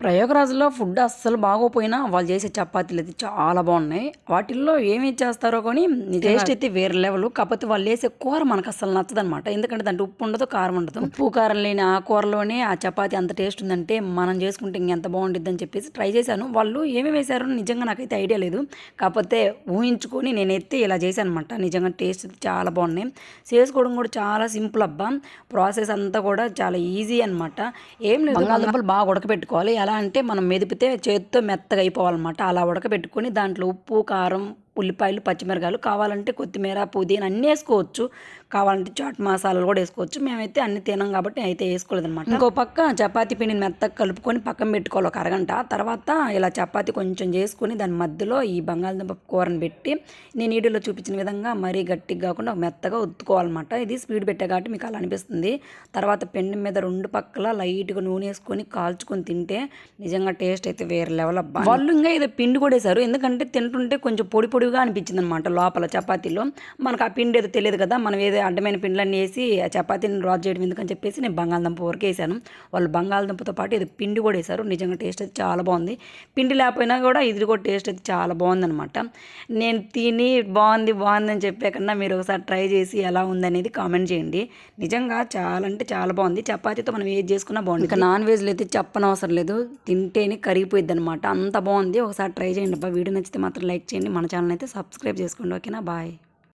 ప్రయోగరాజులో food అస్సలు బాగోపోయినా వాళ్ళు చేసే చపాతీలు అయితే చాలా బాగున్నాయి. వాటిల్లో ఏమి చేస్తారో కానీ టేస్ట్ అయితే వేరే లెవెల్. కాకపోతే వాళ్ళు వేసే కూర మనకు అస్సలు నచ్చదనమాట. ఎందుకంటే దాంట్లో ఉప్పు ఉండదు, కారం ఉండదు. ఉప్పు కారం లేని ఆ కూరలోనే ఆ చపాతీ అంత టేస్ట్ ఉందంటే మనం చేసుకుంటే ఇంకెంత బాగుంటుంది అని చెప్పేసి ట్రై చేశాను. వాళ్ళు ఏమేమి వేశారో నిజంగా నాకైతే ఐడియా లేదు. కాకపోతే ఊహించుకొని నేనైతే ఇలా చేశాను అనమాట. నిజంగా టేస్ట్ చాలా బాగున్నాయి. చేసుకోవడం కూడా చాలా సింపుల్ అబ్బా. ప్రాసెస్ అంతా కూడా చాలా ఈజీ అనమాట. ఏం లేదు, బంగాళదుంపలు బాగా ఉడకబెట్టుకోవాలి. ఎలా అంటే మనం మెదిపితే చేతితో మెత్తగా అయిపోవాలన్నమాట. అలా ఉడకబెట్టుకొని దాంట్లో ఉప్పు, కారం, ఉల్లిపాయలు, పచ్చిమిరకాయలు, కావాలంటే కొత్తిమీర, పుదీనా అన్నీ వేసుకోవచ్చు. కావాలంటే చాట్ మసాలాలు కూడా వేసుకోవచ్చు. మేమైతే అన్ని తినాం కాబట్టి అయితే వేసుకోలేదన్నమాట. ఇంకో పక్క చపాతీ పిండిని మెత్తగా కలుపుకొని పక్కన పెట్టుకోవాలి ఒక అరగంట. తర్వాత ఇలా చపాతీ కొంచెం చేసుకొని దాని మధ్యలో ఈ బంగాళదుంప కూరని పెట్టి నేను వీడియోలో చూపించిన విధంగా మరీ గట్టిగా కాకుండా మెత్తగా ఉత్తుకోవాలన్నమాట. ఇది స్పీడ్ పెట్టే కాబట్టి మీకు అలా అనిపిస్తుంది. తర్వాత పెండి మీద రెండు పక్కల లైట్గా నూనె వేసుకొని కాల్చుకొని తింటే నిజంగా టేస్ట్ అయితే వేరే లెవెల్ అబ్బా. వాళ్ళు ఇంకా ఏదో పిండి కూడా వేశారు. ఎందుకంటే తింటుంటే కొంచెం పొడి పొడిగా అనిపించింది అనమాట లోపల చపాతీలో. మనకు ఆ పిండి ఏదో తెలియదు కదా, మనం ఏదో అడ్డమైన పిండ్లన్నీ వేసి ఆ చపాతీని రాజు చేయడం ఎందుకని చెప్పేసి నేను బంగాళదుంప వరకు వేసాను. వాళ్ళు బంగాళదుంపతో పాటు ఏదో పిండి కూడా వేశారు. నిజంగా టేస్ట్ అయితే చాలా బాగుంది. పిండి లేకపోయినా కూడా ఇది కూడా టేస్ట్ అయితే చాలా బాగుందనమాట. నేను తిని బాగుంది బాగుంది అని చెప్పే కన్నా మీరు ఒకసారి ట్రై చేసి ఎలా ఉందనేది కామెంట్ చేయండి. నిజంగా చాలా అంటే చాలా బాగుంది. చపాతీతో మనం ఏది చేసుకున్నా బాగుంది. ఇంకా నాన్ వెజ్లో అయితే చెప్పనవసరం లేదు, తింటేనే కరిగిపోయిద్ది అనమాట. అంత బాగుంది. ఒకసారి ట్రై చేయండి అబ్బా. వీడియో నచ్చితే మాత్రం లైక్ చేయండి. మన ఛానల్ అయితే సబ్స్క్రైబ్ చేసుకోండి. ఓకేనా, బాయ్.